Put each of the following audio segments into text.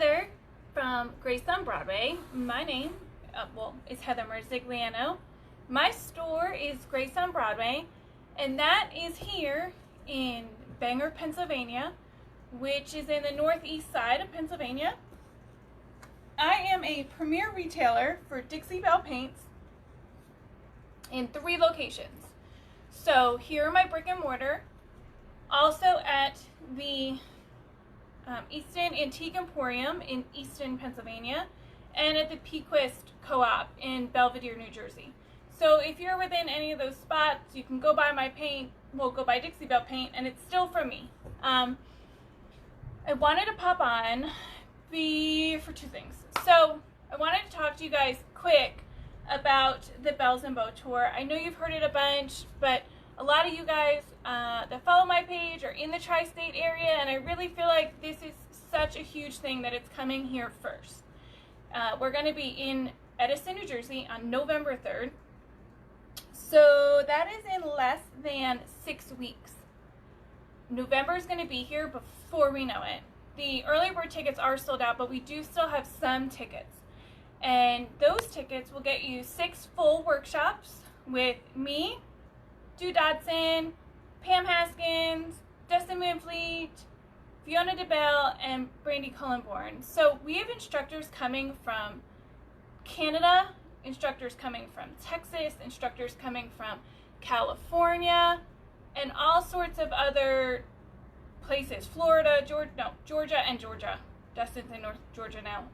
Heather from Grace on Broadway. My name, is Heather Merzigliano. My store is Grace on Broadway, and that is here in Bangor, Pennsylvania, which is in the northeast side of Pennsylvania. I am a premier retailer for Dixie Belle paints in 3 locations. So here are my brick and mortar, also at the Easton Antique Emporium in Easton, Pennsylvania, and at the Pequist Co-op in Belvedere, New Jersey. So if you're within any of those spots, you can go buy my paint, go buy Dixie Belle paint, and it's still from me. I wanted to pop on for 2 things. So I wanted to talk to you guys quick about the Bells and Beau tour. I know you've heard it a bunch, but a lot of you guys that follow my page are in the tri-state area, and I really feel like this is such a huge thing that it's coming here first. We're going to be in Edison, New Jersey on November 3rd. So that is in less than 6 weeks. November is going to be here before we know it. The early bird tickets are sold out, but we do still have some tickets. And those tickets will get you 6 full workshops with me, Stu Dodson, Pam Haskins, Dustin Manfleet, Fiona DeBelle, and Brandy Cullenborn. So we have instructors coming from Canada, instructors coming from Texas, instructors coming from California, and all sorts of other places. Florida, Georgia, and Georgia. Dustin's in North Georgia now.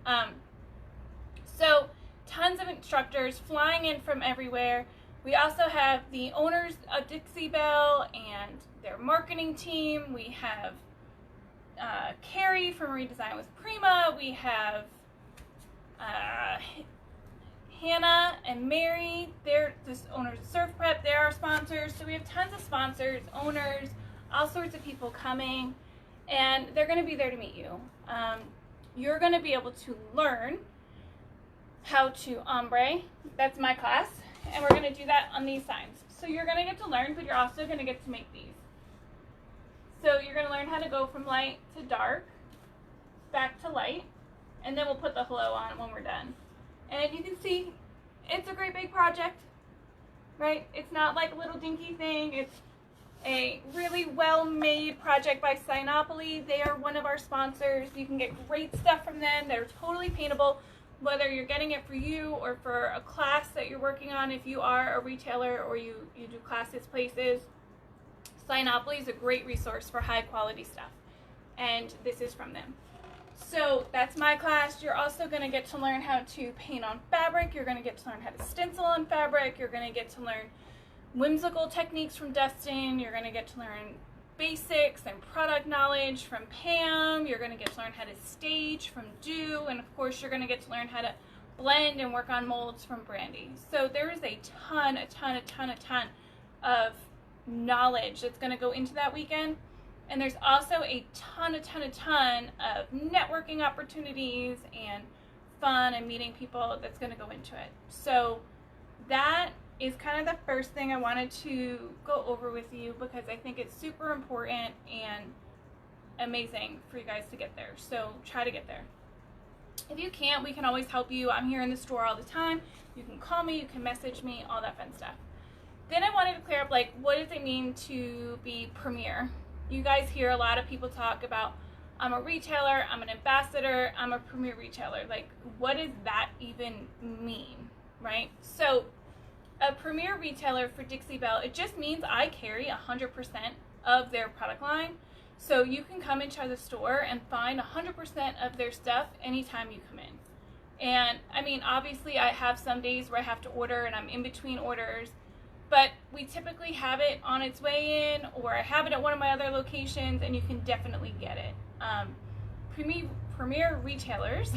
So tons of instructors flying in from everywhere. We also have the owners of Dixie Belle and their marketing team. We have Carrie from Redesign with Prima. We have Hannah and Mary. They're the owners of Surf Prep. They're our sponsors. So we have tons of sponsors, owners, all sorts of people coming, and they're going to be there to meet you. You're going to be able to learn how to ombre. That's my class. And we're going to do that on these signs. So you're going to get to learn, but you're also going to get to make these. So you're going to learn how to go from light to dark, back to light, and then we'll put the hello on when we're done. And you can see, it's a great big project, right? It's not like a little dinky thing. It's a really well-made project by Sinopoly. They are one of our sponsors. You can get great stuff from them. They're totally paintable, whether you're getting it for you or for a class that you're working on. If you are a retailer or you do classes places, Sinopoly is a great resource for high quality stuff, and this is from them. So that's my class. You're also going to get to learn how to paint on fabric. You're going to get to learn how to stencil on fabric. You're going to get to learn whimsical techniques from Dustin. You're going to get to learn basics and product knowledge from Pam. You're going to get to learn how to stage from Do, and of course you're going to get to learn how to blend and work on molds from Brandy. So there is a ton of knowledge that's going to go into that weekend, and there's also a ton of networking opportunities and fun and meeting people that's going to go into it. So that is kind of the first thing I wanted to go over with you, because I think it's super important and amazing for you guys to get there. So try to get there. If you can't, we can always help you. I'm here in the store all the time. You can call me, you can message me, all that fun stuff. Then I wanted to clear up, like, what does it mean to be premier? You guys hear a lot of people talk about, I'm a retailer, I'm an ambassador, I'm a premier retailer. Like, what does that even mean, right? So a premier retailer for Dixie Belle, it just means I carry 100% of their product line. So you can come into the store and find 100% of their stuff anytime you come in. And I mean, obviously I have some days where I have to order and I'm in between orders, but we typically have it on its way in, or I have it at one of my other locations, and you can definitely get it. Premier retailers,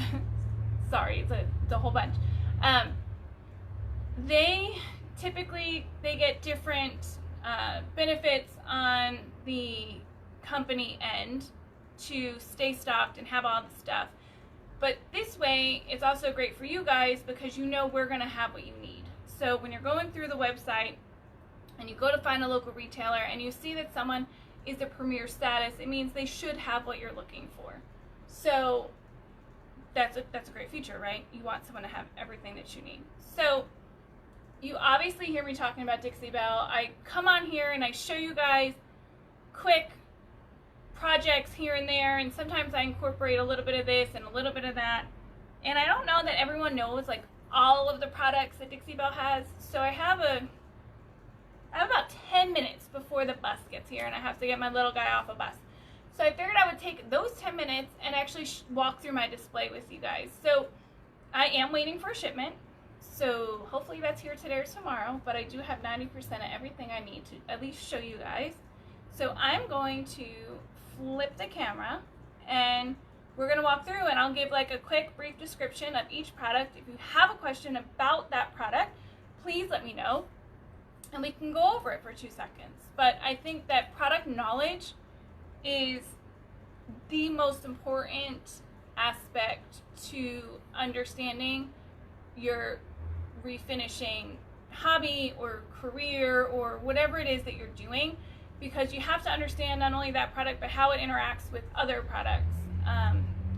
sorry, it's a whole bunch. They get different benefits on the company end to stay stocked and have all the stuff. But this way, it's also great for you guys because you know we're going to have what you need. So when you're going through the website and you go to find a local retailer and you see that someone is a premier status, it means they should have what you're looking for. So that's a great feature, right? You want someone to have everything that you need. So you obviously hear me talking about Dixie Belle. I come on here and I show you guys quick projects here and there, and sometimes I incorporate a little bit of this and a little bit of that. And I don't know that everyone knows like all of the products that Dixie Belle has. So I have about 10 minutes before the bus gets here, and I have to get my little guy off a bus. So I figured I would take those 10 minutes and actually walk through my display with you guys. So I am waiting for a shipment. So hopefully that's here today or tomorrow, but I do have 90% of everything I need to at least show you guys. So I'm going to flip the camera and we're going to walk through, and I'll give like a quick brief description of each product. If you have a question about that product, please let me know and we can go over it for 2 seconds. But I think that product knowledge is the most important aspect to understanding your refinishing hobby or career or whatever it is that you're doing, because you have to understand not only that product but how it interacts with other products,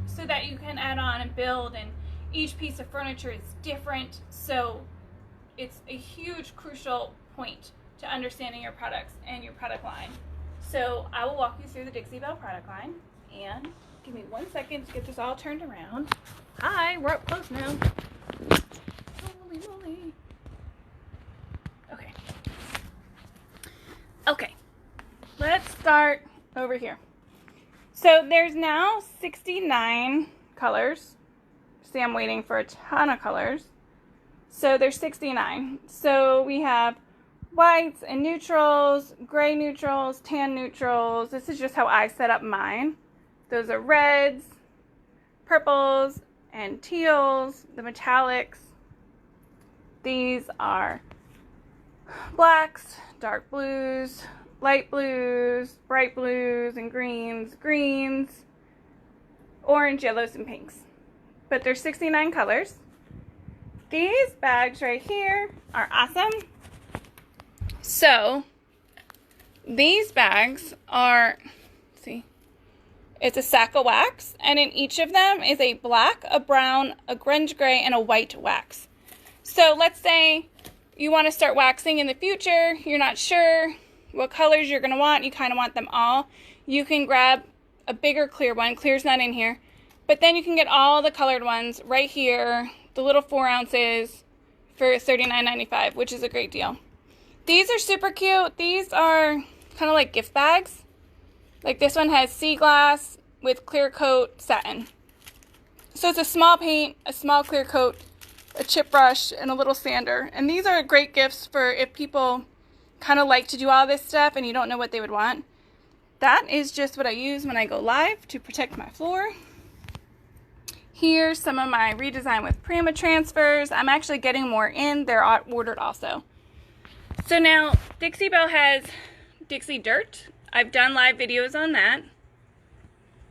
so that you can add on and build, and each piece of furniture is different. So it's a huge crucial point to understanding your products and your product line. So I will walk you through the Dixie Belle product line, and give me 1 second to get this all turned around. Hi, we're up close now. Holy moly. Okay, let's start over here. So there's now 69 colors. See, I'm waiting for a ton of colors. So there's 69. So we have whites and neutrals, gray neutrals, tan neutrals. This is just how I set up mine. Those are reds, purples, and teals, the metallics. These are blacks, dark blues, light blues, bright blues, and greens, orange, yellows, and pinks. But there's 69 colors. These bags right here are awesome. So these bags are, see, it's a sack of wax, and in each of them is a black, a brown, a grunge gray, and a white wax. So let's say you want to start waxing in the future, you're not sure what colors you're going to want, you kind of want them all. You can grab a bigger clear one. Clear's not in here. But then you can get all the colored ones right here, the little 4 ounces for $39.95, which is a great deal. These are super cute. These are kind of like gift bags. Like this one has sea glass with clear coat satin. So it's a small paint, a small clear coat, a chip brush, and a little sander. And these are great gifts for if people kind of like to do all this stuff and you don't know what they would want. That is just what I use when I go live to protect my floor. Here's some of my redesign with Prima transfers. I'm actually getting more in. They're ordered also. So now Dixie Belle has Dixie Dirt. I've done live videos on that.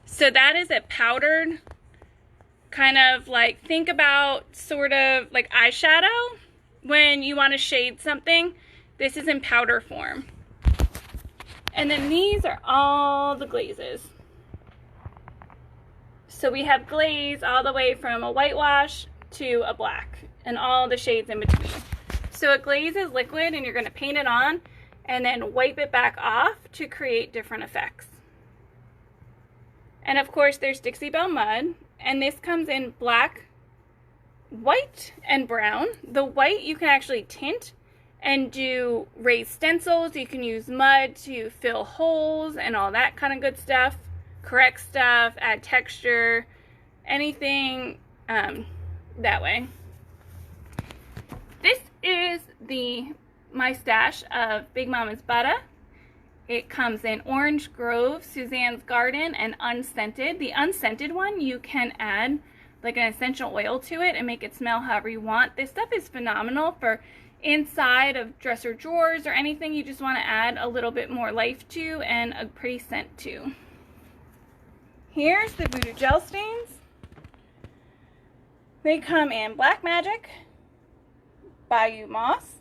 So that is a powdered kind of like, think about sort of like eyeshadow when you want to shade something. This is in powder form. And then these are all the glazes. So we have glaze all the way from a whitewash to a black and all the shades in between. So a glaze is liquid and you're going to paint it on and then wipe it back off to create different effects. And of course there's Dixie Belle Mud, and this comes in black, white, and brown. The white you can actually tint and do raised stencils. You can use mud to fill holes and all that kind of good stuff, correct stuff, add texture, anything that way. This is my stash of Big Mama's Butter. It comes in Orange Grove, Suzanne's Garden, and unscented. The unscented one, you can add like an essential oil to it and make it smell however you want. This stuff is phenomenal for inside of dresser drawers or anything you just want to add a little bit more life to and a pretty scent to. Here's the Voodoo Gel Stains. They come in Black Magic, Bayou Moss,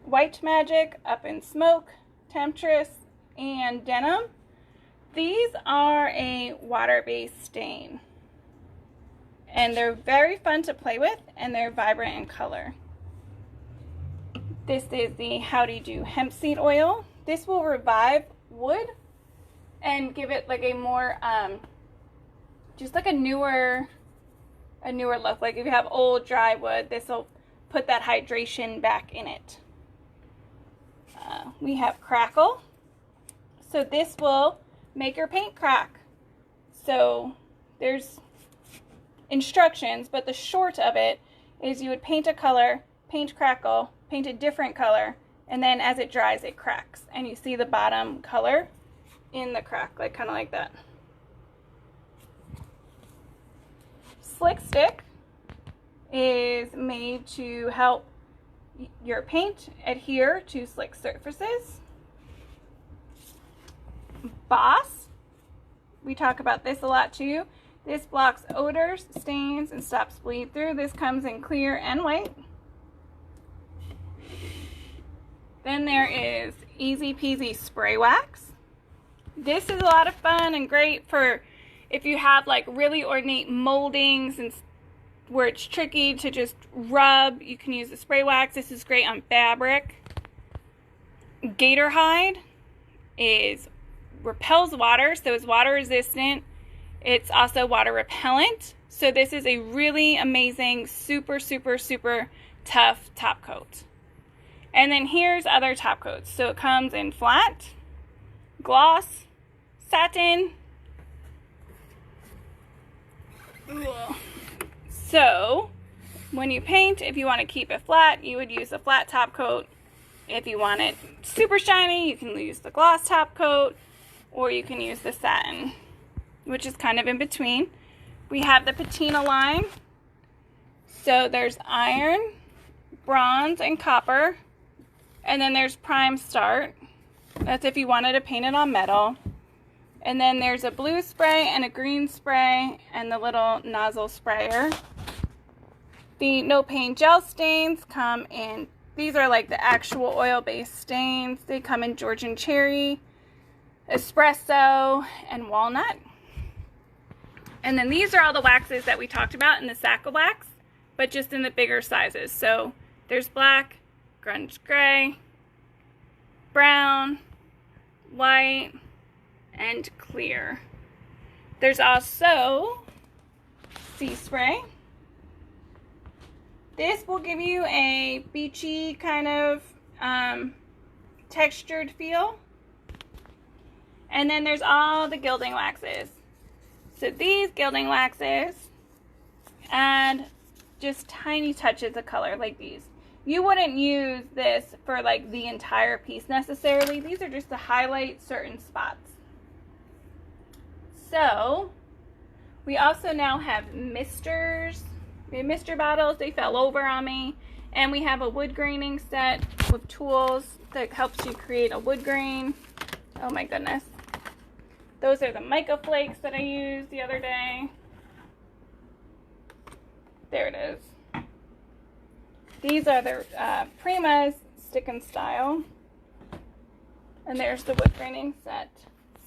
White Magic, Up in Smoke, Temptress, and Denim. These are a water-based stain. And they're very fun to play with, and they're vibrant in color. This is the Howdy Do hemp seed oil. This will revive wood and give it like a more, just like a newer look. Like if you have old dry wood, this will put that hydration back in it. We have Crackle. So this will make your paint crack. So there's instructions, but the short of it is you would paint a color, paint Crackle, paint a different color, and then as it dries it cracks, and you see the bottom color in the crack, like kind of like that. Slick Stick is made to help your paint adhere to slick surfaces. Boss, we talk about this a lot too. This blocks odors, stains, and stops bleed through. This comes in clear and white. Then there is Easy Peasy Spray Wax. This is a lot of fun and great for if you have like really ornate moldings and where it's tricky to just rub. You can use the spray wax. This is great on fabric. Gator Hide repels water, so it's water resistant. It's also water repellent. So this is a really amazing, super, super, super tough top coat. And then here's other top coats. So it comes in flat, gloss, satin. Ugh. So when you paint, if you want to keep it flat, you would use a flat top coat. If you want it super shiny, you can use the gloss top coat, or you can use the satin, which is kind of in between. We have the patina line. So there's iron, bronze, and copper. And then there's Prime Start. That's if you wanted to paint it on metal. And then there's a blue spray and a green spray and the little nozzle sprayer. The no paint gel stains come in, these are like the actual oil-based stains. They come in Georgian cherry, espresso, and walnut. And then these are all the waxes that we talked about in the sack of wax, but just in the bigger sizes. So there's black, grunge gray, brown, white, and clear. There's also Sea Spray. This will give you a beachy kind of textured feel. And then there's all the gilding waxes. So these gilding waxes add just tiny touches of color like these. You wouldn't use this for like the entire piece necessarily. These are just to highlight certain spots. So we also now have misters. We have mister bottles. They fell over on me. And we have a wood graining set with tools that helps you create a wood grain. Oh my goodness. Those are the mica flakes that I used the other day. There it is. These are the Prima's Stick and Style. And there's the wood graining set.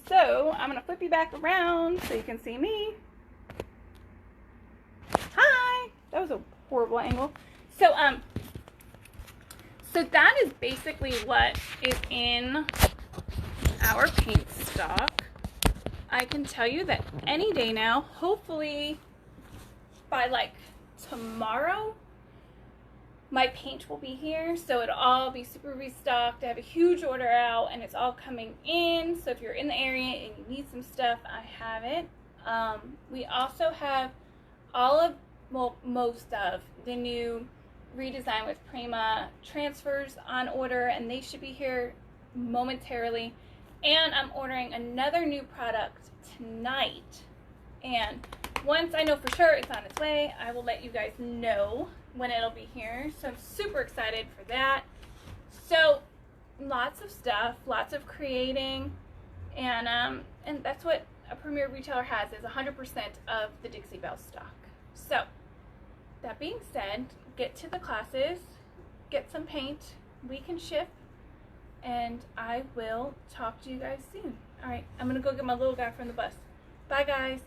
So I'm going to flip you back around so you can see me. Hi! That was a horrible angle. So, so that is basically what is in our paint stock. I can tell you that any day now, hopefully by like tomorrow, my paint will be here, so it'll all be super restocked. I have a huge order out and it's all coming in, so if you're in the area and you need some stuff, I have it. We also have all of, well, most of the new redesign with Prima transfers on order, and they should be here momentarily. And I'm ordering another new product tonight, and once I know for sure it's on its way, I will let you guys know when it'll be here. So I'm super excited for that. So lots of stuff, lots of creating, and that's what a premier retailer has, is 100% of the Dixie Belle stock. So that being said, get to the classes, get some paint, we can ship, and I will talk to you guys soon. All right, I'm gonna go get my little guy from the bus. Bye guys.